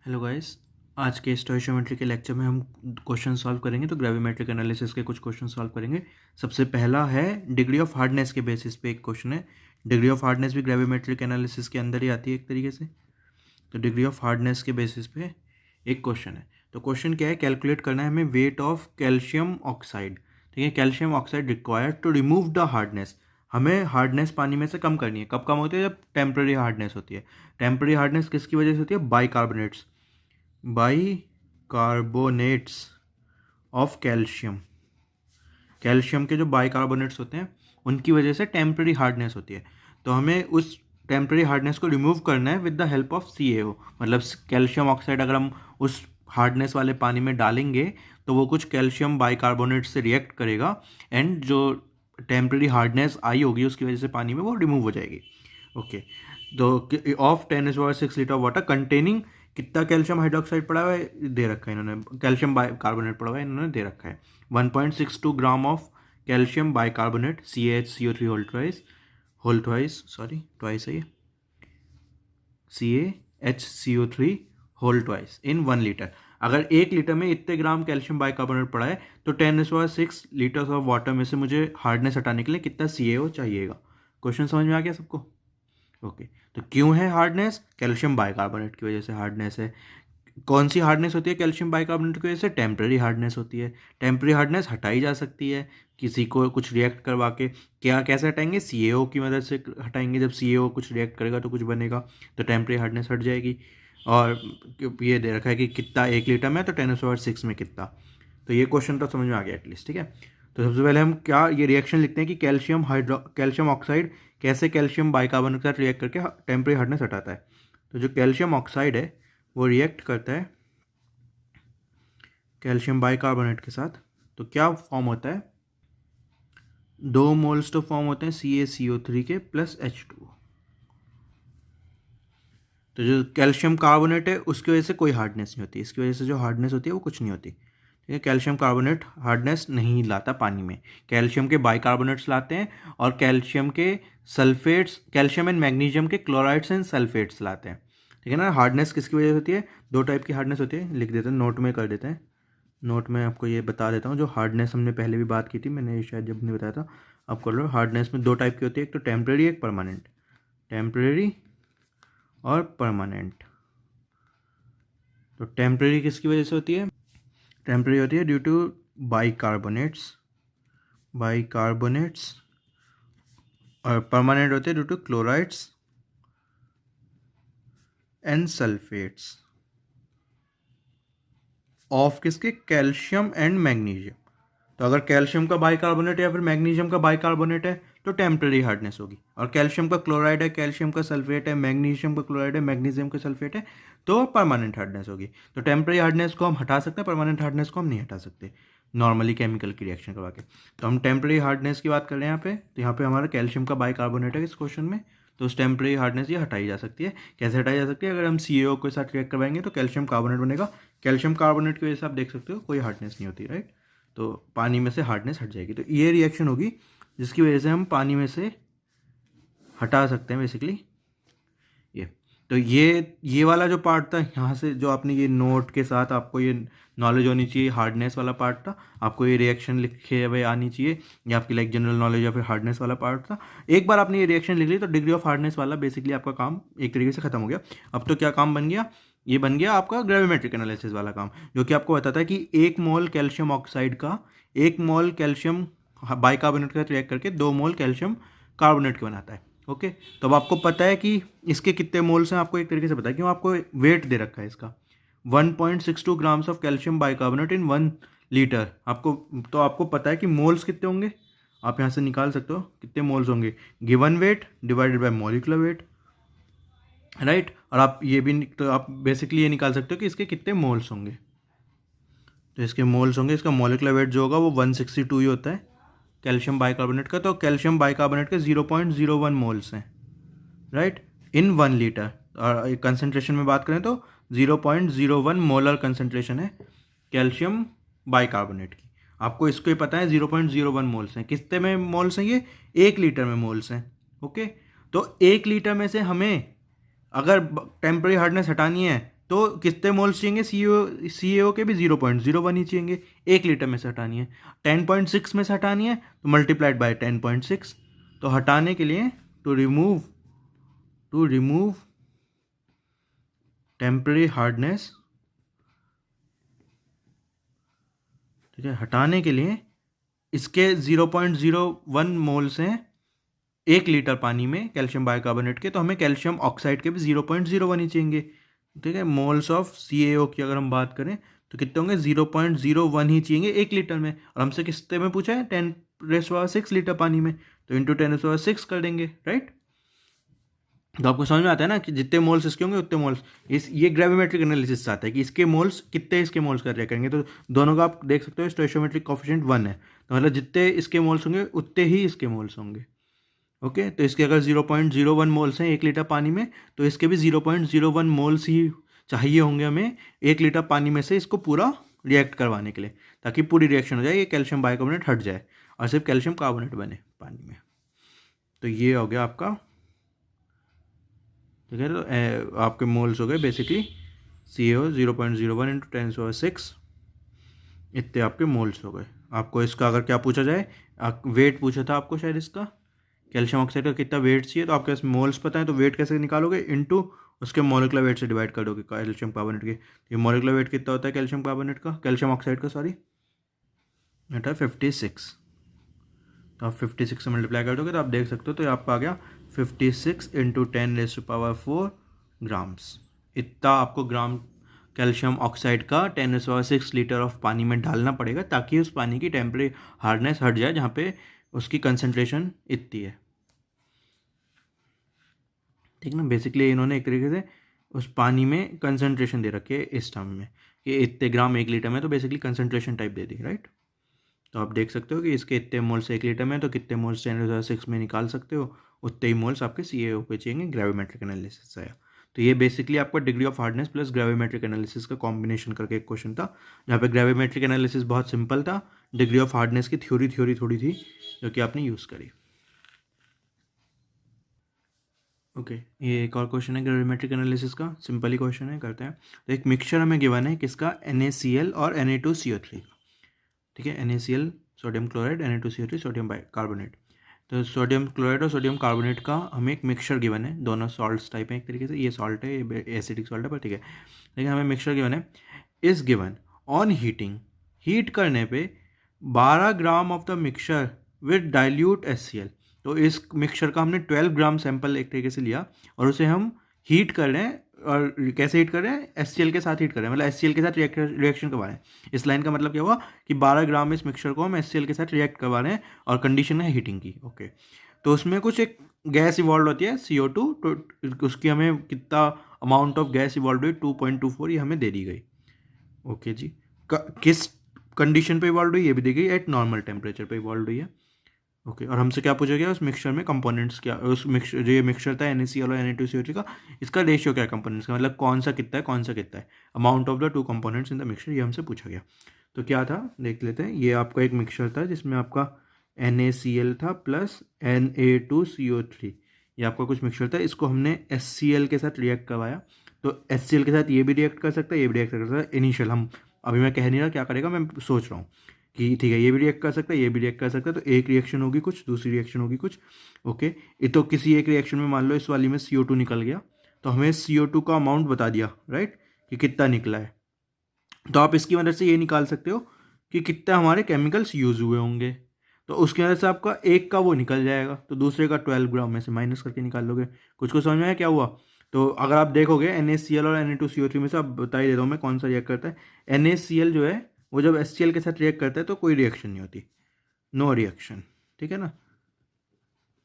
Hello guys. आज के stoichiometry के लेक्चर में हम क्वेश्चन सॉल्व करेंगे। तो ग्रेविमेट्रिक एनालिसिस के कुछ क्वेश्चन सॉल्व करेंगे। सबसे पहला है डिग्री ऑफ हार्डनेस के बेसिस पे एक क्वेश्चन है। डिग्री ऑफ हार्डनेस भी ग्रेविमेट्रिक एनालिसिस के अंदर ही आती है एक तरीके से। तो डिग्री ऑफ हार्डनेस के बेसिस पे एक क्वेश्चन है। तो क्वेश्चन क्या है, कैलकुलेट करना है हमें वेट ऑफ कैल्शियम ऑक्साइड। ठीक है, calcium oxide required to remove the hardness. हमें हार्डनेस पानी में से कम करनी है। कब कम होती है? जब टेम्पररी हार्डनेस होती है। टेम्पररी हार्डनेस किसकी वजह से होती है? Bicarbonates of calcium. कैल्शियम के जो बाइकार्बोनेट्स होते हैं उनकी वजह से टेम्पररी हार्डनेस होती है। तो हमें उस टेम्पररी हार्डनेस को रिमूव करना है with the help of CaO। मतलब कैल्शियम ऑक्साइड अगर हम उस हार्डनेस वाले पानी में डालेंगे तो वो कुछ कैल्शियम बाइकार्बोनेट से रिएक्ट करेगा एंड जो टेम्पररी हार्डनेस आई होगी उसकी वजह से पानी में वो रिमूव हो जाएगी। ओके, तो ऑफ 10⁻⁶ लीटर वाटर कंटेनिंग कितना कैल्शियम हाइड्रोक्साइड पड़ा हुआ है दे रखा है इन्होंने, कैल्शियम बाइकार्बोनेट पड़ा हुआ है इन्होंने दे रखा है 1.62 gram of calcium bicarbonate CaHCO3 whole twice twice है ये CaHCO3 whole twice in 1 litre. अगर 1 लीटर में इतने ग्राम कैल्शियम बाइकार्बोनेट पड़ा है तो 10⁻⁶ लीटर्स ऑफ वाटर में से मुझे हार्डनेस हटाने के लिए कितना CaO चाहिएगा। क्वेश्चन समझ में आ गया सबको? ओके, तो क्यों है हार्डनेस? कैल्शियम बाइकार्बोनेट की वजह से हार्डनेस है। कौन सी हार्डनेस होती है कैल्शियम बाइकार्बोनेट की वजह से? टेम्पररी हार्डनेस होती है। टेम्पररी हार्डनेस हटाई जा सकती है किसी को कुछ रिएक्ट करवा के। क्या कैसे हटाएंगे? CaO की मदद से हटाएंगे। जब CaO कुछ रिएक्ट करेगा तो कुछ बनेगा, तो टेम्पररी हार्डनेस हट जाएगी। और ये दे रखा है कि कितना 1 लीटर में, तो 10⁻⁶ में कितना। तो ये क्वेश्चन तो समझ में आ गया एटलीस्ट। ठीक है, तो सबसे पहले हम क्या ये रिएक्शन लिखते हैं कि कैल्शियम ऑक्साइड कैसे कैल्शियम बाइकार्बोनेट के साथ रिएक्ट करके टेम्पररी हार्डनेस हटाता है। तो जो कैल्शियम ऑक्साइड है वो रिएक्ट करता है कैल्शियम बाइकार्बोनेट के साथ। तो क्या फॉर्म होता है? 2 मोल्स तो फॉर्म होते हैं CaCO3 के प्लस H2O। तो जो कैल्शियम कार्बोनेट है उसकी वजह से कोई हार्डनेस नहीं होती, इसकी वजह से जो हार्डनेस होती है वो कुछ नहीं होती। ठीक है, कैल्शियम कार्बोनेट हार्डनेस नहीं लाता पानी में। कैल्शियम के बाइकार्बोनेट्स लाते हैं और कैल्शियम के सल्फेट्स, कैल्शियम एंड मैग्नीशियम के क्लोराइड्स एंड सल्फेट्स लाते हैं। ठीक है ना। हार्डनेस किसकी वजह से होती है? 2 टाइप की हार्डनेस होती है, लिख देते हैं, नोट में कर देते हैं। नोट में आपको ये बता देता हूँ। जो हार्डनेस हमने पहले भी बात की थी, मैंने शायद जब नहीं बताया था, आप कर लो। हार्डनेस में 2 टाइप की होती है, एक तो टेम्परेरी, एक परमानेंट। टेम्परेरी और परमानेंट। तो टेम्परेरी किसकी वजह से होती है? टेम्परेरी होती है ड्यू टू बाइकार्बोनेट्स और परमानेंट होते हैं due to chlorides and sulphates of किसके? Calcium and magnesium. तो अगर कैल्शियम का बाइकार्बोनेट या फिर मैग्नीशियम का बाइकार्बोनेट है तो टेम्परेरी हार्डनेस होगी, और कैल्शियम का क्लोराइड है, कैल्शियम का सल्फेट है, मैग्नीशियम का क्लोराइड है, मैग्नीशियम का सल्फेट है, तो परमानेंट हार्डनेस होगी। तो टेम्परेरी हार्डनेस को हम हटा सकते हैं, परमानेंट हार्डनेस को हम नहीं हटा सकते नॉर्मली केमिकल की रिएक्शन करवा के। तो हम टेम्परेरी हार्डनेस की बात कर रहे हैं यहाँ पे। तो यहाँ पे हमारा कैल्शियम का बाइकार्बोनेट है इस क्वेश्चन में, तो उस टेम्परेरी हार्डनेस ये हटाई जा सकती है। कैसे हटाई जा सकती है? अगर हम CaO के साथ रिएक्ट करवाएंगे तो कैल्शियम कार्बोनेट बनेगा। कैल्शियम कार्बोनेट की वजह से आप देख सकते हो कोई हार्डनेस नहीं होती, राइट। तो पानी में से हार्डनेस हट जाएगी। तो ये रिएक्शन होगी जिसकी वजह से हम पानी में से हटा सकते हैं बेसिकली ये। तो ये वाला जो पार्ट था, यहाँ से जो आपने ये नोट के साथ आपको ये नॉलेज होनी चाहिए, हार्डनेस वाला पार्ट था। आपको ये रिएक्शन लिखे हुए आनी चाहिए, ये आपकी लाइक जनरल नॉलेज या फिर हार्डनेस वाला पार्ट था। एक बार आपने ये रिएक्शन लिख ली तो डिग्री ऑफ हार्डनेस वाला बेसिकली आपका काम एक तरीके से खत्म हो गया। अब तो क्या काम बन गया? ये बन गया आपका ग्रेविमेट्रिक एनालिसिस वाला काम, जो कि आपको बताता है कि 1 मोल कैल्शियम ऑक्साइड का 1 मोल कैल्शियम बाइकार्बोनेट के साथ रिएक्ट करके 2 मोल कैल्शियम कार्बोनेट के बनाता है। ओके, तो अब आपको पता है कि इसके कितने मोल्स हैं, आपको एक तरीके से पता है, क्यों? आपको वेट दे रखा है इसका 1.62 grams of calcium bicarbonate in 1 litre. आपको पता है कि मोल्स कितने होंगे। आप यहाँ से निकाल सकते हो कितने मोल्स होंगे, given weight divided by molecular weight, right. और आप ये भी तो आप बेसिकली ये निकाल सकते हो कि इसके कितने मोल्स होंगे। तो इसके मोल्स होंगे, इसका मॉलिक्यूलर वेट जो होगा वो 162 ही होता है कैल्शियम बाइकार्बोनेट का। तो कैल्शियम बाइकार्बोनेट के 0.01 मोल्स हैं, राइट, इन 1 लीटर। और कंसनट्रेशन में बात करें तो 0.01 मोलर कंसनट्रेशन है कैल्शियम बाइकार्बोनेट की। आपको इसको ही पता है 0.01 मोल्स हैं। कितने में मोल्स हैं ये? 1 लीटर में मोल्स हैं। ओके, तो 1 लीटर में से हमें अगर टेम्परेरी हार्डनेस हटानी है तो कितने मोल्स चाहिए CaO के भी 0.01 ही चाहिए, 1 लीटर में से हटानी है, 10.6 में से हटानी है तो मल्टीप्लाइड बाय 10.6। तो हटाने के लिए टू रिमूव टेम्परेरी हार्डनेस, ठीक है, हटाने के लिए इसके 0.01 मोल्स हैं 1 लीटर पानी में कैल्शियम बाइकार्बोनेट के, तो हमें कैल्शियम ऑक्साइड के भी 0.01 ही चाहिए, ठीक है। मोल्स ऑफ CaO की अगर हम बात करें तो कितने होंगे, 0.01 ही चाहिए 1 लीटर में, और हमसे कितने में पूछा है, 10⁻6 लीटर पानी में, तो इंटू 10⁻6 कर देंगे, राइट। तो आपको समझ में आता है ना कि जितने मोल्स इसके होंगे उतने मोल्स, ये ग्रेविमेट्रिक एनालिसिस आता है कि इसके मोल्स कितने इसके मोल्स कर करेंगे, तो दोनों का आप देख सकते हो स्टोइचियोमेट्रिक कोएफिशिएंट 1 है, तो मतलब जितने इसके मोल्स होंगे उतने ही इसके मोल्स होंगे, ओके। तो इसके अगर 0.01 मोल्स हैं 1 लीटर पानी में, तो इसके भी 0.01 मोल्स ही चाहिए होंगे हमें 1 लीटर पानी में से इसको पूरा रिएक्ट करवाने के लिए, ताकि पूरी रिएक्शन हो जाए, ये कैल्शियम बाइकार्बोनेट हट जाए और सिर्फ कैल्शियम कार्बोनेट बने पानी में। तो ये हो गया आपका, ठीक है। तो आपके मोल्स हो गए बेसिकली CaO 0.01 इंटू 10⁻6, इतने आपके मोल्स हो गए। आपको इसका अगर क्या पूछा जाए, वेट पूछा था आपको शायद, इसका कैल्शियम ऑक्साइड का कितना वेट चाहिए, तो आपके मोल्स पता है तो वेट कैसे निकालोगे, इनटू उसके मॉलिक्यूलर वेट से डिवाइड कर दोगे कैल्शियम कार्बोनेट के। ये मॉलिक्यूलर वेट कितना होता है कैल्शियम कार्बोनेट का, कैल्शियम ऑक्साइड का सॉरी, बेटा 56। तो आप 56 से मल्टीप्लाई कर दोगे तो आप देख सकते हो, तो आपका आ गया 56 इंटू 10⁻⁴ ग्राम्स। इतना आपको ग्राम कैल्शियम ऑक्साइड का 10⁻⁶ लीटर ऑफ पानी में डालना पड़ेगा, ताकि उस पानी की टेम्परेरी हार्डनेस हट जाए जहाँ पे उसकी कंसनट्रेशन इतनी है, ठीक ना। बेसिकली इन्होंने एक तरीके से उस पानी में कंसनट्रेशन दे रखी है इस टर्म में कि इतने ग्राम 1 लीटर में, तो बेसिकली कंसनट्रेशन टाइप दे दी, राइट। तो आप देख सकते हो कि इसके इतने मोल्स 1 लीटर में, तो कितने मोल्स 10⁻⁶ में निकाल सकते हो, उतने ही मोल्स आपके CaO पे चाहिए ग्रेविमेट्रिक एनालिसिस आया। तो ये बेसिकली आपका degree of hardness plus gravimetric analysis का कॉम्बिनेशन करके एक क्वेश्चन था, जहाँ पे ग्रेविमेट्रिक एनालिसिस बहुत सिंपल था, डिग्री ऑफ हार्डनेस की थ्योरी थोड़ी थी जो कि आपने यूज़ करी। ओके ये एक और क्वेश्चन है ग्रेविमेट्रिक एनालिसिस का, सिंपल ही क्वेश्चन है, करते हैं। तो एक मिक्सचर हमें गिवन है किसका, NaCl और Na2CO3 का, ठीक है। NaCl sodium chloride, Na2CO3 sodium carbonate. तो सोडियम क्लोराइड और सोडियम कार्बोनेट का हमें एक मिक्सचर गिवन है, दोनों सॉल्ट्स टाइप है एक तरीके से, ये सॉल्ट है ये एसिडिक सॉल्ट है, पर ठीक है, लेकिन हमें मिक्सचर गिवन है। इस गिवन ऑन हीटिंग, हीट करने पे 12 gram of the mixture with dilute HCl। तो इस मिक्सचर का हमने 12 ग्राम सैंपल एक तरीके से लिया और उसे हम हीट कर रहे हैं, और कैसे हीट कर रहे हैं, HCl के साथ हीट कर रहे हैं, मतलब HCl के साथ रिएक्शन करवा रहे हैं। इस लाइन का मतलब क्या हुआ कि 12 ग्राम इस मिक्सचर को हम HCl के साथ रिएक्ट करवा रहे हैं और कंडीशन है हीटिंग की, ओके। तो उसमें कुछ एक गैस इवॉल्व होती है CO2, तो उसकी हमें कितना अमाउंट ऑफ गैस इवॉल्व हुई 2.24, ये हमें दे दी गई, ओके जी। किस कंडीशन पे इवॉल्व हुई ये भी दी गई, एट नॉर्मल टेम्परेचर पे इवॉल्व हुई है, ओके। और हमसे क्या पूछा गया, उस मिक्सचर में कंपोनेंट्स क्या, उस मिक्सचर जो ये मिक्सचर था NaCl और Na2CO3 का, इसका रेशियो क्या है कंपोनेंट्स का, मतलब कौन सा कितना है कौन सा कितना है, amount of the 2 components in the mixture, ये हमसे पूछा गया। तो क्या था देख लेते हैं। ये आपका एक मिक्सचर था जिसमें आपका NaCl था प्लस Na2CO3, ये आपका कुछ मिक्सचर था, इसको हमने HCl के साथ रिएक्ट करवाया। तो HCl के साथ ये भी रिएक्ट कर सकता है, ये भी रिएक्ट कर सकता है। इनिशियल हम अभी मैं कह नहीं रहा क्या करेगा, मैं सोच रहा हूँ कि ठीक है ये भी रिएक्ट कर सकता है, ये भी रिएक्ट कर सकता है, तो एक रिएक्शन होगी कुछ, दूसरी रिएक्शन होगी कुछ, ओके। ये तो किसी एक रिएक्शन में मान लो इस वाली में CO2 निकल गया, तो हमें CO2 का अमाउंट बता दिया, राइट, कि कितना निकला है। तो आप इसकी मदद से ये निकाल सकते हो कि कितना हमारे केमिकल्स यूज़ हुए होंगे, तो उसकी वजह से आपका एक का वो निकल जाएगा, तो दूसरे का 12 ग्राम में से माइनस करके निकाल लोगे। कुछ को समझ में आया क्या हुआ। तो अगर आप देखोगे NaCl और Na2CO3 में से, आप बता ही दे रहा हूँ मैं कौन सा रिएक्ट करता है। NaCl जो है वो जब HCl के साथ रिएक्ट करता है तो कोई रिएक्शन नहीं होती, नो रिएक्शन, ठीक है ना।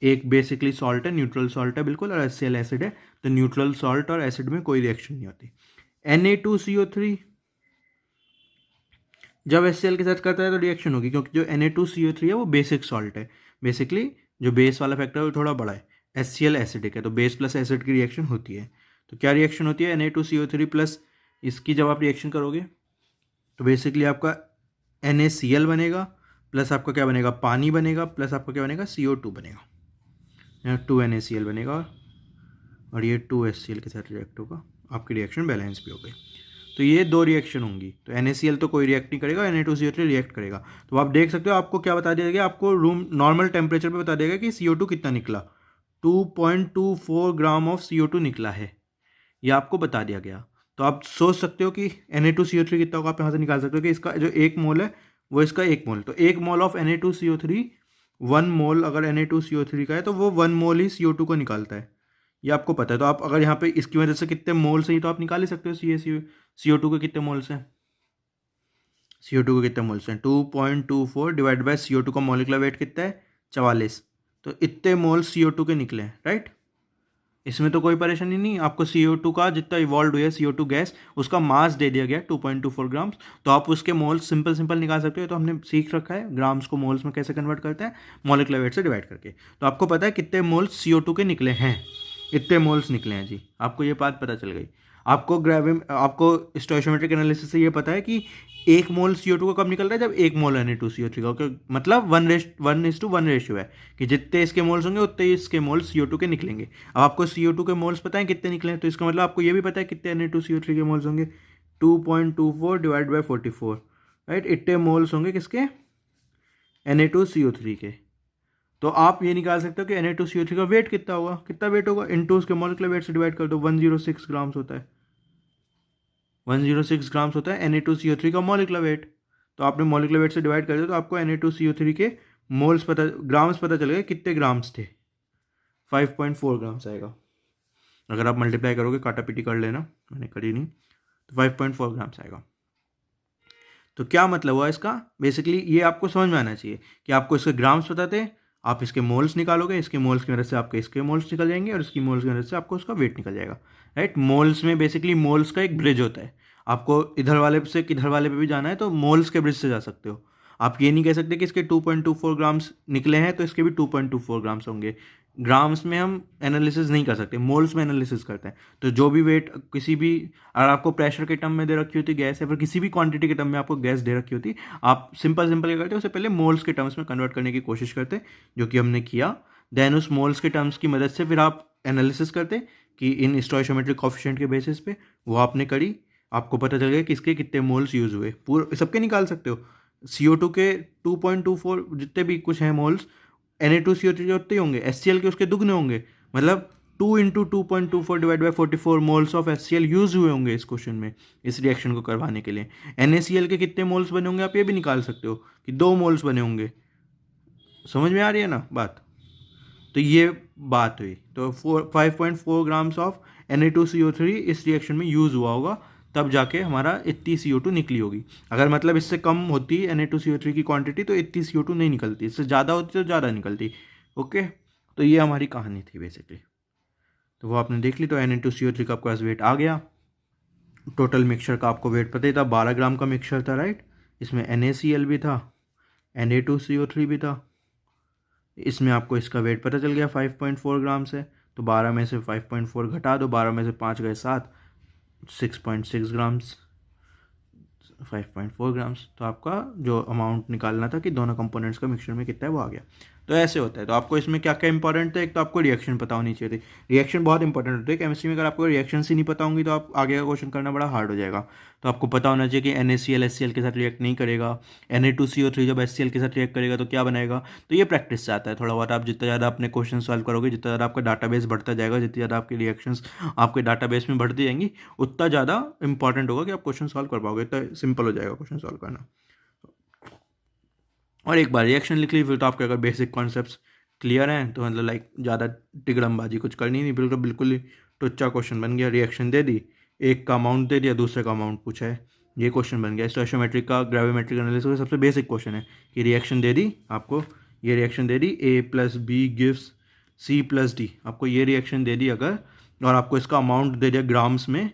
एक बेसिकली सॉल्ट है, न्यूट्रल सॉल्ट है बिल्कुल, और HCl एसिड है, तो न्यूट्रल सॉल्ट और एसिड में कोई रिएक्शन नहीं होती। Na2CO3 जब HCl के साथ करता है तो रिएक्शन होगी, क्योंकि जो Na2CO3 है वो बेसिक सॉल्ट है, बेसिकली जो बेस वाला फैक्टर है वो थोड़ा बड़ा है, HCl एसिडिक है, तो बेस प्लस एसिड की रिएक्शन होती है। तो क्या रिएक्शन होती है, Na2CO3 प्लस इसकी जब आप रिएक्शन करोगे तो बेसिकली आपका NaCl बनेगा, प्लस आपका क्या बनेगा, पानी बनेगा, प्लस आपका क्या बनेगा, CO2 बनेगा, यहाँ 2 NaCl बनेगा और ये 2 HCl के साथ रिएक्ट होगा, आपकी रिएक्शन बैलेंस भी हो गई। तो ये दो रिएक्शन होंगी, तो NaCl तो कोई रिएक्ट नहीं करेगा, Na2CO3 रिएक्ट करेगा। तो आप देख सकते हो, आपको क्या बता दिया गया, आपको रूम नॉर्मल टेम्परेचर पे बता देगा कि CO2 कितना निकला, 2.24 ग्राम ऑफ CO2 निकला है, ये आपको बता दिया गया। तो आप सोच सकते हो कि Na2CO3 कितना होगा, आप यहाँ से निकाल सकते हो कि इसका जो 1 मोल है वो इसका 1 मोल, तो 1 मोल ऑफ Na2CO3 1 मोल अगर Na2CO3 का है तो वो 1 मोल ही CO2 को निकालता है, ये आपको पता है। तो आप अगर यहाँ पे इसकी वजह से कितने मोल्स हैं तो आप निकाल ही सकते हो, CO2 के कितने मोल्स हैं, CO2 के कितने मोल्स हैं, 2.24 डिवाइड बाय CO2 का मॉलिक्यूलर वेट कितना है 44, तो इतने मोल्स CO2 के निकले हैं, राइट। इसमें तो कोई परेशानी नहीं, आपको CO2 का जितना इवॉल्व हुआ है CO2 गैस उसका मास दे दिया गया 2.24 ग्राम्स, तो आप उसके मोल्स सिंपल निकाल सकते हो। तो हमने सीख रखा है ग्राम्स को मोल्स में कैसे कन्वर्ट करते हैं, मॉलिक्यूलर वेट से डिवाइड करके। तो आपको पता है कितने मोल्स CO2 के निकले हैं, इतने मोल्स निकले हैं जी, आपको ये बात पता चल गई। आपको स्टोइचियोमेट्रिक एनालिसिस से ये पता है कि 1 मोल CO2 का कब निकल रहा है, जब 1 मोल Na2CO3 का, मतलब 1:1 रेशियो है कि जितने इसके मोल्स होंगे उतने ही इसके मोल्स CO2 के निकलेंगे। अब आपको CO2 के मोल्स पता है कितने निकले हैं, तो इसका मतलब आपको ये भी पता है कितने Na2CO3 के मोल्स होंगे, 2.24 डिवाइड बाई 44, राइट। इतने मोल्स होंगे किसके, Na2CO3 के। तो आप ये निकाल सकते हो कि Na2CO3 का वेट कितना होगा, कितना वेट होगा, इनटू उसके मॉलिक्यूलर वेट से डिवाइड कर दो, 106 ग्राम्स होता है, 106 ग्राम्स होता है Na2CO3 का मॉलिक्यूलर वेट। तो आपने मॉलिक्यूलर वेट से डिवाइड कर दिया तो आपको Na2CO3 के मोल्स पता, ग्राम्स पता चल गए कितने ग्राम्स थे, 5.4 ग्राम्स आएगा। अगर आप मल्टीप्लाई करोगे, काटा पीटी कर लेना, मैंने करी नहीं, तो 5.4 ग्राम्स आएगा। तो क्या मतलब हुआ इसका, बेसिकली ये आपको समझ में आना चाहिए कि आपको इसके ग्राम्स पता थे, आप इसके मोल्स निकालोगे, इसके मोल्स की मदद से आपके इसके मोल्स निकल जाएंगे और इसकी मोल्स की मदद से आपको उसका वेट निकल जाएगा, राइट। मोल्स में बेसिकली मोल्स का एक ब्रिज होता है, आपको इधर वाले से इधर वाले पे भी जाना है तो मोल्स के ब्रिज से जा सकते हो। आप ये नहीं कह सकते कि इसके 2.24 ग्राम्स निकले हैं तो इसके भी 2.24 ग्राम्स होंगे। ग्राम्स में हम एनालिसिस नहीं कर सकते, मोल्स में एनालिसिस करते हैं। तो जो भी वेट किसी भी, अगर आपको प्रेशर के टर्म में दे रखी होती गैस या फिर किसी भी क्वांटिटी के टर्म में आपको गैस दे रखी होती, आप सिंपल क्या करते हैं, उससे पहले मोल्स के टर्म्स में कन्वर्ट करने की कोशिश करते, जो कि हमने किया। देन उस मोल्स के टर्म्स की मदद से फिर आप एनालिसिस करते कि इन स्टोइचियोमेट्रिक कोएफिशिएंट के बेसिस पे, वो आपने करी, आपको पता चल गया कि इसके कितने मोल्स यूज हुए, पूरे सबके निकाल सकते हो। CO2 के 2.24 जितने भी कुछ हैं मोल्स, Na2CO3 के उतने ही होंगे, HCl के उसके दुगने होंगे, मतलब 2 into 2.24 divide by 44 moles of HCl use हुए होंगे इस क्वेश्चन में, इस रिएक्शन को करवाने के लिए। NaCl के कितने मोल्स बने होंगे आप ये भी निकाल सकते हो कि 2 मोल्स बने होंगे। समझ में आ रही है ना बात। तो ये बात हुई, तो 5.4 ग्राम्स ऑफ Na2CO3 इस रिएक्शन में यूज हुआ होगा, तब जाके हमारा इतनी CO2 निकली होगी। अगर मतलब इससे कम होती Na2CO3 की क्वांटिटी तो इतनी CO2 नहीं निकलती, इससे ज़्यादा होती तो ज़्यादा निकलती। ओके, तो ये हमारी कहानी थी बेसिकली। तो वो आपने देख ली। तो Na2CO3 का आपके पास वेट आ गया। टोटल मिक्सचर का आपको वेट पता ही था, 12 ग्राम का मिक्सचर था, राइट। इसमें NaCl भी था, Na2CO3 भी था, इसमें आपको इसका वेट पता चल गया 5.4 ग्राम से। तो 12 में से 5.4 घटा दो, 12 में से 5 गए 7, 6.6 ग्राम्स, 5.4 ग्राम्स। तो आपका जो अमाउंट निकालना था कि दोनों कंपोनेंट्स का मिक्सचर में कितना है वो आ गया। तो ऐसे होता है। तो आपको इसमें क्या क्या इंपॉर्टेंट था, एक तो आपको रिएक्शन पता होनी चाहिए थी। रिएक्शन बहुत इंपॉर्टेंट होती है केमिस्ट्री में, अगर आपको रिएक्शन ही नहीं पता होंगी तो आप आगे का क्वेश्चन करना बड़ा हार्ड हो जाएगा। तो आपको पता होना चाहिए कि NaCl HCl के साथ रिएक्ट नहीं करेगा, Na2CO3 जब HCl के साथ रिएक्ट करेगा तो क्या बनेगा। तो ये प्रैक्टिस से आता है थोड़ा बहुत। आप जितना ज़्यादा अपने क्वेश्चन सॉल्व करोगे, जितना ज़्यादा आपका डाटाबेस बढ़ता जाएगा, जितनी ज़्यादा आपकी रिएक्शंस आपके डाटाबेस में बढ़ती जाएंगी, उतना ज़्यादा इंपॉर्टेंट होगा कि आप क्वेश्चन सॉल्व कर पाओगे, तो सिंपल हो जाएगा क्वेश्चन सॉल्व करना। और एक बार रिएक्शन लिख ली फिर तो आपके अगर बेसिक कॉन्सेप्ट्स क्लियर हैं तो मतलब लाइक ज़्यादा टिगड़मबाजी कुछ करनी नहीं, बिल्कुल ही टुच्चा क्वेश्चन बन गया। रिएक्शन दे दी, एक का अमाउंट दे दिया, दूसरे का अमाउंट पूछा है, ये क्वेश्चन बन गया। स्टोइचियोमेट्रिक का ग्रेविमेट्रिक एनालिसिस का सबसे बेसिक क्वेश्चन है कि रिएक्शन दे दी आपको, ये रिएक्शन दे दी A+B गिव्स C+D, आपको ये रिएक्शन दे दी अगर, और आपको इसका अमाउंट दे दिया ग्राम्स में,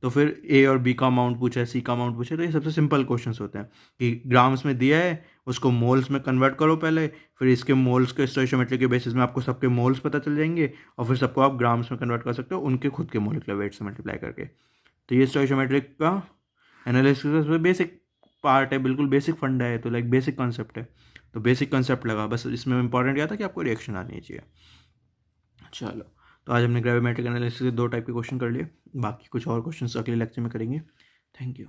तो फिर A और B का अमाउंट पूछा है, C का अमाउंट पूछा है। तो ये सबसे सिंपल क्वेश्चंस होते हैं कि ग्राम्स में दिया है, उसको मोल्स में कन्वर्ट करो पहले, फिर इसके मोल्स के स्टोइचियोमेट्री के बेसिस में आपको सबके मोल्स पता चल जाएंगे, और फिर सबको आप ग्राम्स में कन्वर्ट कर सकते हो उनके खुद के मॉलिक्यूलर वेट से मल्टीप्लाई करके। तो ये स्टोइचियोमेट्रिक का एनालिसिस का बेसिक पार्ट है, बिल्कुल बेसिक फंडा है, तो लाइक बेसिक कॉन्सेप्ट है। तो बेसिक कॉन्सेप्ट लगा, बस इसमें इंपॉर्टेंट क्या था कि आपको रिएक्शन आनी चाहिए। चलो, तो आज हमने ग्रेविमेट्रिक एनालिसिस के 2 टाइप के क्वेश्चन कर लिए, बाकी कुछ और क्वेश्चन अगले लेक्चर में करेंगे। Thank you.